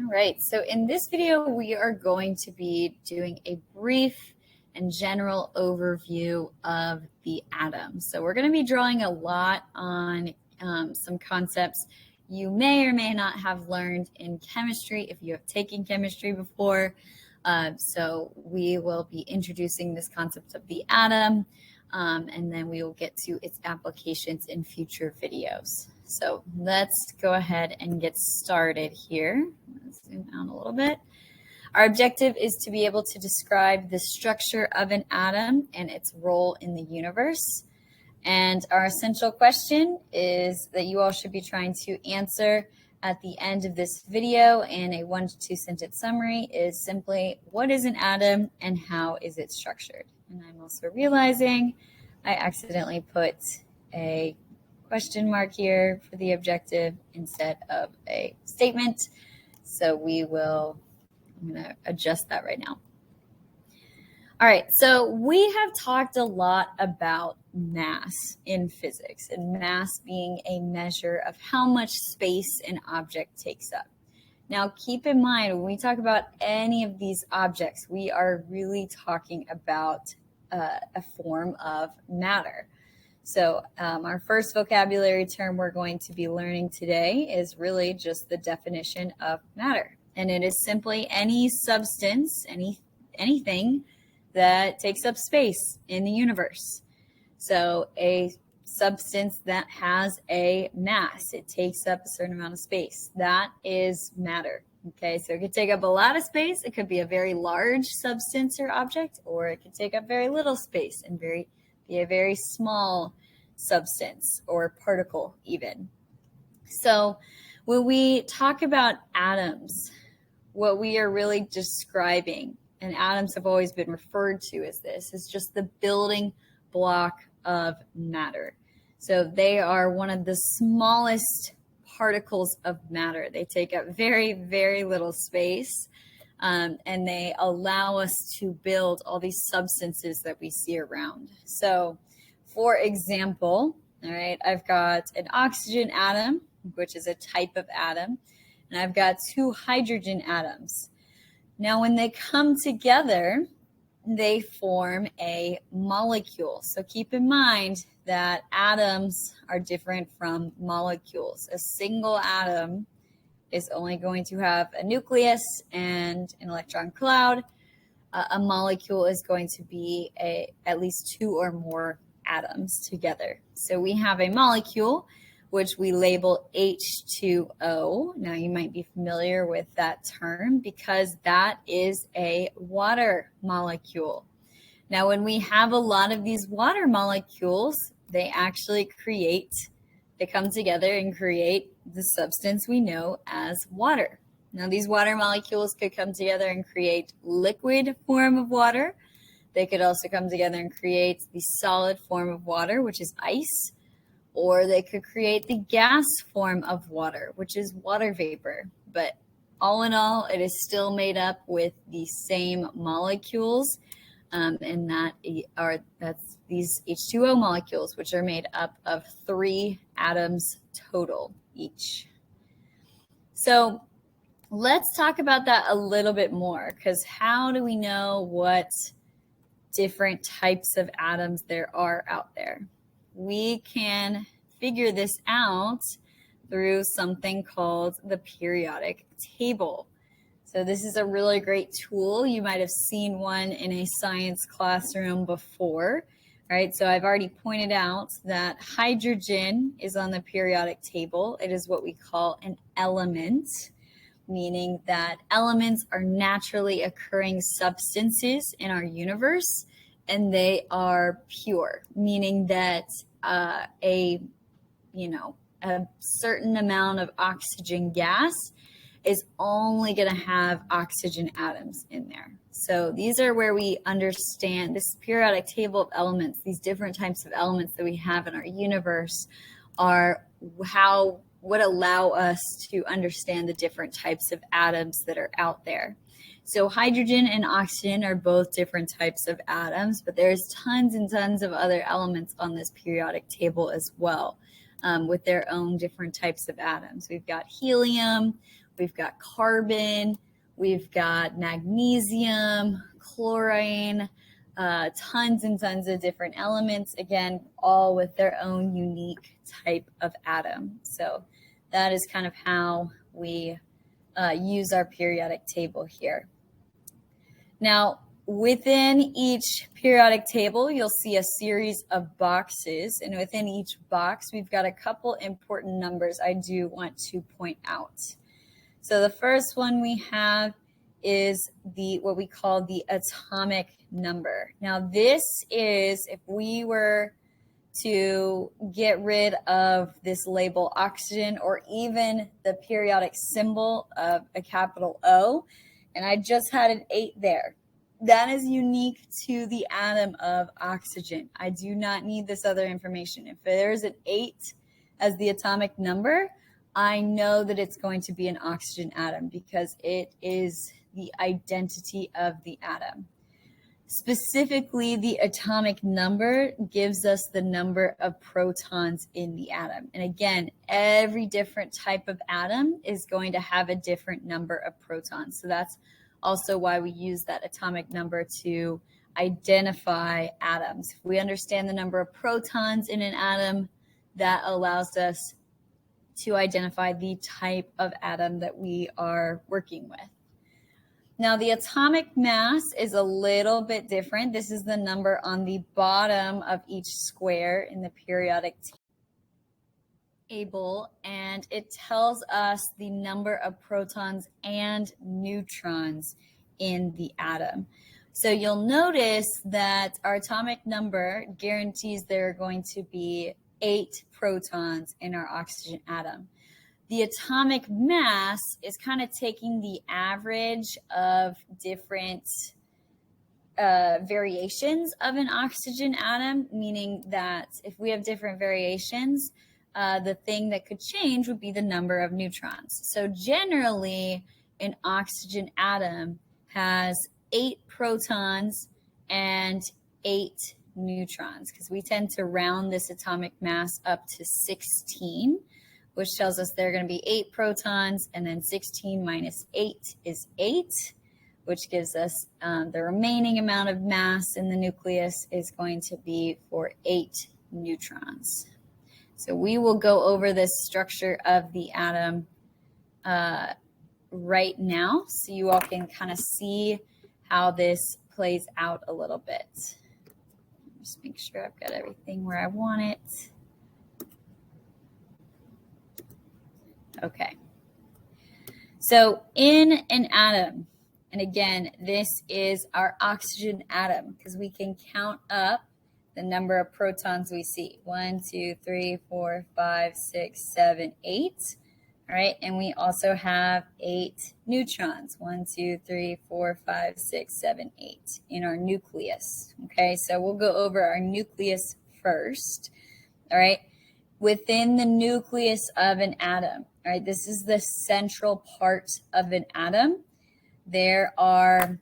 All right, so in this video, we are going to be doing a brief and general overview of the atom. So we're going to be drawing a lot on some concepts you may or may not have learned in chemistry if you have taken chemistry before. So we will be introducing this concept of the atom, and then we will get to its applications in future videos. So let's go ahead and get started here. Let's zoom out a little bit. Our objective is to be able to describe the structure of an atom and its role in the universe. And our essential question is that you all should be trying to answer at the end of this video in a 1 to 2 sentence summary is simply, what is an atom and how is it structured? And I'm also realizing I accidentally put a question mark here for the objective instead of a statement. So I'm going to adjust that right now. All right, so we have talked a lot about mass in physics, and mass being a measure of how much space an object takes up. Now, keep in mind, when we talk about any of these objects, we are really talking about a form of matter. So our first vocabulary term we're going to be learning today is really just the definition of matter. And it is simply any substance, anything that takes up space in the universe. So a substance that has a mass, it takes up a certain amount of space. That is matter. Okay, so it could take up a lot of space. It could be a very large substance or object, or it could take up very little space and be a very small substance or particle even. So when we talk about atoms, what we are really describing, and atoms have always been referred to as this, is just the building block of matter. So they are one of the smallest particles of matter. They take up very, very little space, and they allow us to build all these substances that we see around. So, for example, all right, I've got an oxygen atom, which is a type of atom, and I've got 2 hydrogen atoms. Now, when they come together, they form a molecule. So keep in mind that atoms are different from molecules. A single atom is only going to have a nucleus and an electron cloud. A molecule is going to be at least 2 or more atoms together. So we have a molecule which we label H2O. Now you might be familiar with that term because that is a water molecule. Now when we have a lot of these water molecules, they come together and create the substance we know as water. Now these water molecules could come together and create liquid form of water. They could also come together and create the solid form of water, which is ice. Or they could create the gas form of water, which is water vapor. But all in all, it is still made up with the same molecules, and that's these H2O molecules, which are made up of 3 atoms total each. So let's talk about that a little bit more, because how do we know what different types of atoms there are out there? We can figure this out through something called the periodic table. So this is a really great tool. You might have seen one in a science classroom before, right? So I've already pointed out that hydrogen is on the periodic table. It is what we call an element, meaning that elements are naturally occurring substances in our universe, and they are pure, meaning that a certain amount of oxygen gas is only going to have oxygen atoms in there. So these are where we understand this periodic table of elements. These different types of elements that we have in our universe are what allow us to understand the different types of atoms that are out there. So hydrogen and oxygen are both different types of atoms, but there's tons and tons of other elements on this periodic table as well, with their own different types of atoms. We've got helium, we've got carbon, we've got magnesium, chlorine, tons and tons of different elements, again, all with their own unique type of atom. So that is kind of how we use our periodic table here. Now, within each periodic table, you'll see a series of boxes, and within each box, we've got a couple important numbers I do want to point out. So the first one we have is what we call the atomic number. Now, this is, if we were to get rid of this label oxygen or even the periodic symbol of a capital O, and I just had an 8 there, that is unique to the atom of oxygen. I do not need this other information. If there's an 8 as the atomic number, I know that it's going to be an oxygen atom because it is the identity of the atom. Specifically, the atomic number gives us the number of protons in the atom. And again, every different type of atom is going to have a different number of protons. So that's also why we use that atomic number to identify atoms. If we understand the number of protons in an atom, that allows us to identify the type of atom that we are working with. Now, the atomic mass is a little bit different. This is the number on the bottom of each square in the periodic table, and it tells us the number of protons and neutrons in the atom. So you'll notice that our atomic number guarantees there are going to be 8 protons in our oxygen atom. The atomic mass is kind of taking the average of different variations of an oxygen atom, meaning that if we have different variations, the thing that could change would be the number of neutrons. So generally, an oxygen atom has 8 protons and 8 neutrons, because we tend to round this atomic mass up to 16, which tells us there are going to be 8 protons, and then 16 minus 8 is 8, which gives us the remaining amount of mass in the nucleus is going to be for 8 neutrons. So we will go over this structure of the atom right now, so you all can kind of see how this plays out a little bit. Just make sure I've got everything where I want it. Okay. So in an atom, and again, this is our oxygen atom because we can count up the number of protons we see. 1, 2, 3, 4, 5, 6, 7, 8. All right. And we also have 8 neutrons. 1, 2, 3, 4, 5, 6, 7, 8 in our nucleus. Okay. So we'll go over our nucleus first. All right. Within the nucleus of an atom, all right, this is the central part of an atom. There are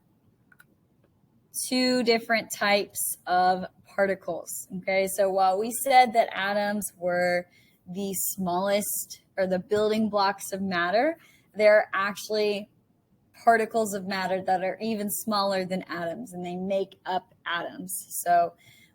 2 different types of particles. Okay, so while we said that atoms were the smallest or the building blocks of matter, there are actually particles of matter that are even smaller than atoms, and they make up atoms. So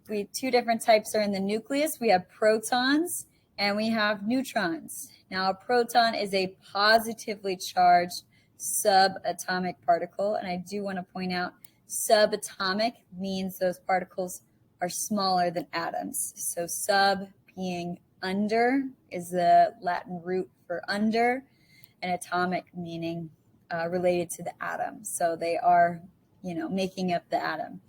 we have 2 different types are in the nucleus. We have protons and we have neutrons. Now, a proton is a positively charged subatomic particle, and I do want to point out subatomic means those particles are smaller than atoms. So sub being under is the Latin root for under, and atomic meaning related to the atom. So they are, making up the atom.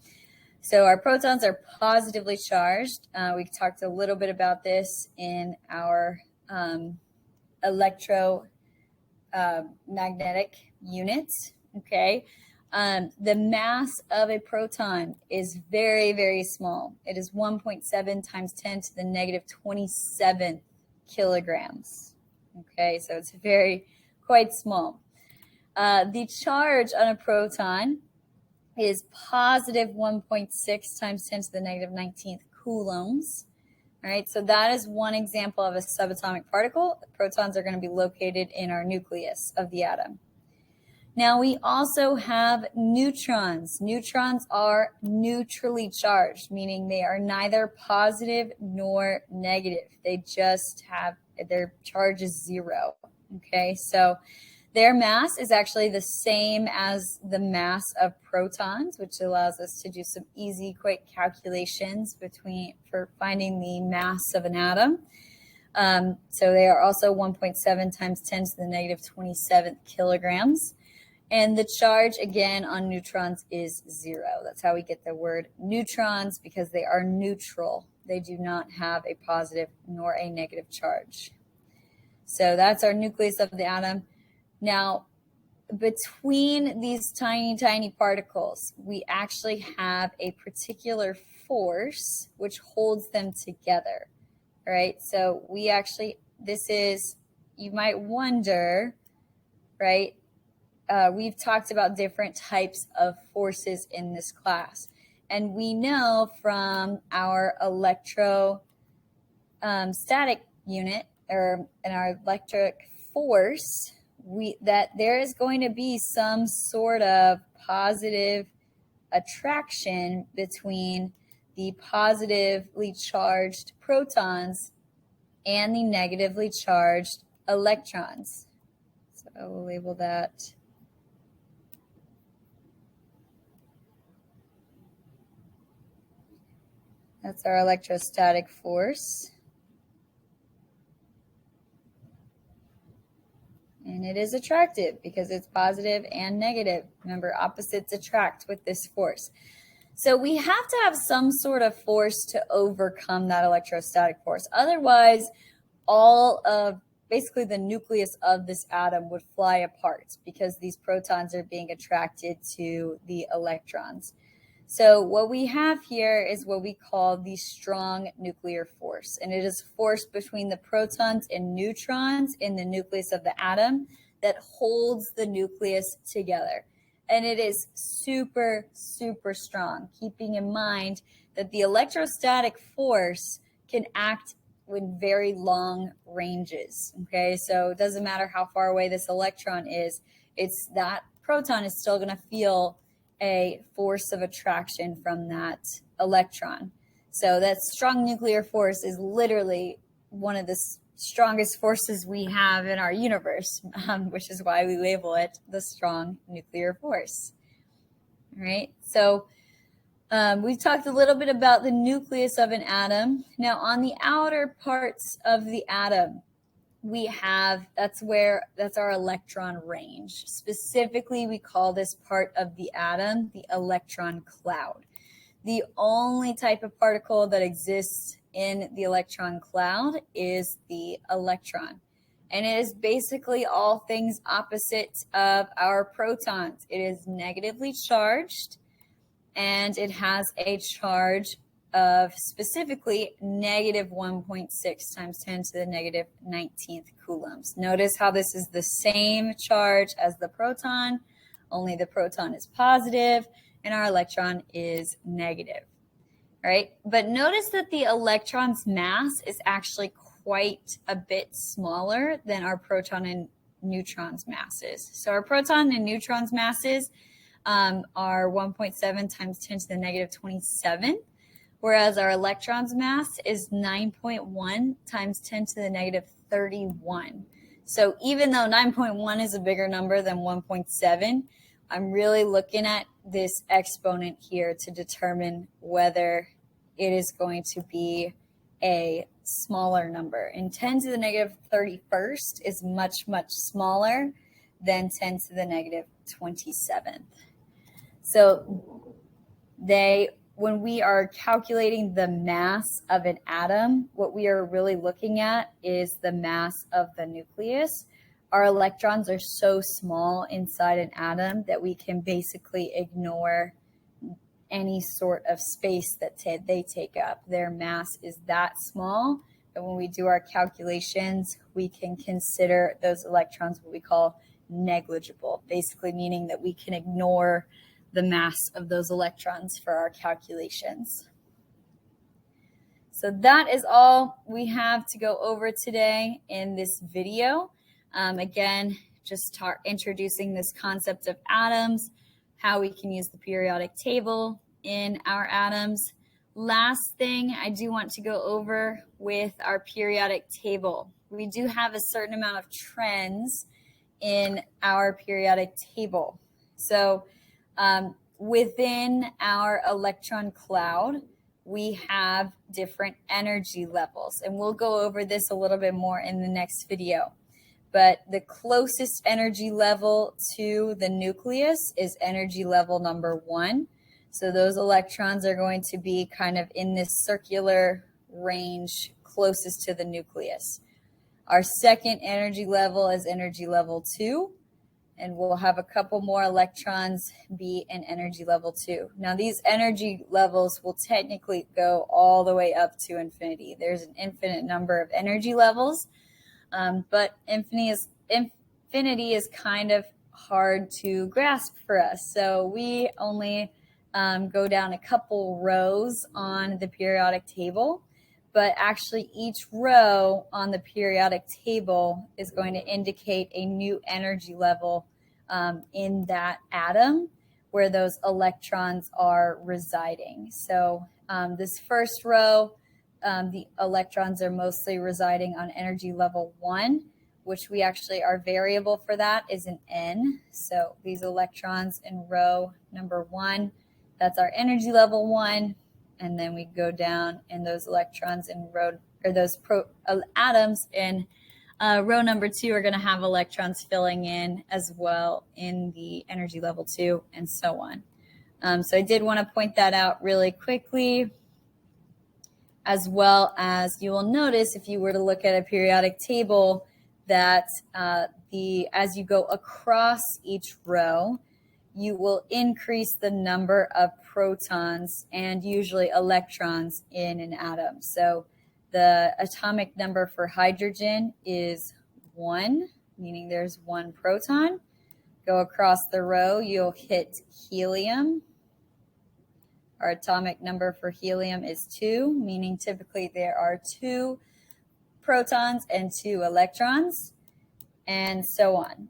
So our protons are positively charged. We talked a little bit about this in our electromagnetic units. Okay. The mass of a proton is very, very small. It is 1.7 times 10 to the negative 27 kilograms. Okay, so it's quite small. The charge on a proton is positive 1.6 times 10 to the negative 19th coulombs. All right, so that is one example of a subatomic particle. The protons are going to be located in our nucleus of the atom. Now we also have neutrons. Neutrons are neutrally charged, meaning they are neither positive nor negative. They just have, their charge is zero. Okay, so their mass is actually the same as the mass of protons, which allows us to do some easy, quick calculations for finding the mass of an atom. So they are also 1.7 times 10 to the negative 27th kilograms. And the charge, again, on neutrons is zero. That's how we get the word neutrons, because they are neutral. They do not have a positive nor a negative charge. So that's our nucleus of the atom. Now, between these tiny, tiny particles, we actually have a particular force which holds them together, right? So we actually, you might wonder, right? We've talked about different types of forces in this class. And we know from our electrostatic unit, or in our electric force, that there is going to be some sort of positive attraction between the positively charged protons and the negatively charged electrons. So I will label that. That's our electrostatic force. And it is attractive because it's positive and negative. Remember, opposites attract with this force. So we have to have some sort of force to overcome that electrostatic force. Otherwise, all of basically the nucleus of this atom would fly apart because these protons are being attracted to the electrons. So what we have here is what we call the strong nuclear force, and it is force between the protons and neutrons in the nucleus of the atom that holds the nucleus together. And it is super, super strong, keeping in mind that the electrostatic force can act in very long ranges, okay? So it doesn't matter how far away this electron is, it's that proton is still going to feel a force of attraction from that electron. So that strong nuclear force is literally one of the strongest forces we have in our universe, which is why we label it the strong nuclear force. All right, so we talked a little bit about the nucleus of an atom. Now on the outer parts of the atom, that's our electron range. Specifically, we call this part of the atom the electron cloud. The only type of particle that exists in the electron cloud is the electron. And it is basically all things opposite of our protons. It is negatively charged, and it has a charge of specifically negative 1.6 times 10 to the negative 19th coulombs. Notice how this is the same charge as the proton, only the proton is positive and our electron is negative. All right, but notice that the electron's mass is actually quite a bit smaller than our proton and neutron's masses. So our proton and neutron's masses are 1.7 times 10 to the negative 27. Whereas our electron's mass is 9.1 times 10 to the negative 31. So even though 9.1 is a bigger number than 1.7, I'm really looking at this exponent here to determine whether it is going to be a smaller number. And 10 to the negative 31st is much, much smaller than 10 to the negative 27th. So when we are calculating the mass of an atom, what we are really looking at is the mass of the nucleus. Our electrons are so small inside an atom that we can basically ignore any sort of space that they take up. Their mass is that small, and when we do our calculations, we can consider those electrons what we call negligible, basically meaning that we can ignore the mass of those electrons for our calculations. So that is all we have to go over today in this video. Again, just introducing this concept of atoms, how we can use the periodic table in our atoms. Last thing I do want to go over with our periodic table. We do have a certain amount of trends in our periodic table. So within our electron cloud, we have different energy levels, and we'll go over this a little bit more in the next video. But the closest energy level to the nucleus is energy level number 1. So those electrons are going to be kind of in this circular range closest to the nucleus. Our second energy level is energy level 2. And we'll have a couple more electrons be in energy level 2. Now, these energy levels will technically go all the way up to infinity. There's an infinite number of energy levels, but infinity is kind of hard to grasp for us. So we only go down a couple rows on the periodic table, but actually each row on the periodic table is going to indicate a new energy level in that atom where those electrons are residing. So this first row, the electrons are mostly residing on energy level 1, which we actually, our variable for that is an N. So these electrons in row number 1, that's our energy level 1. And then we go down, and those electrons in row, or those atoms in row number 2 are going to have electrons filling in as well in the energy level 2, and so on. So I did want to point that out really quickly, as well as you will notice if you were to look at a periodic table that as you go across each row, you will increase the number of protons and usually electrons in an atom. So the atomic number for hydrogen is 1, meaning there's 1 proton. Go across the row, you'll hit helium. Our atomic number for helium is 2, meaning typically there are 2 protons and 2 electrons, and so on.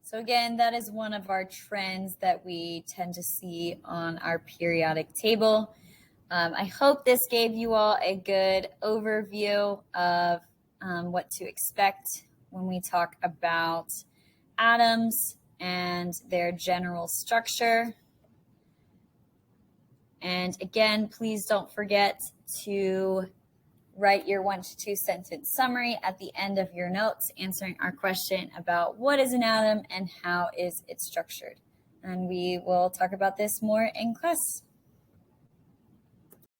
So again, that is one of our trends that we tend to see on our periodic table. I hope this gave you all a good overview of what to expect when we talk about atoms and their general structure. And again, please don't forget to write your 1 to 2 sentence summary at the end of your notes, answering our question about what is an atom and how is it structured. And we will talk about this more in class.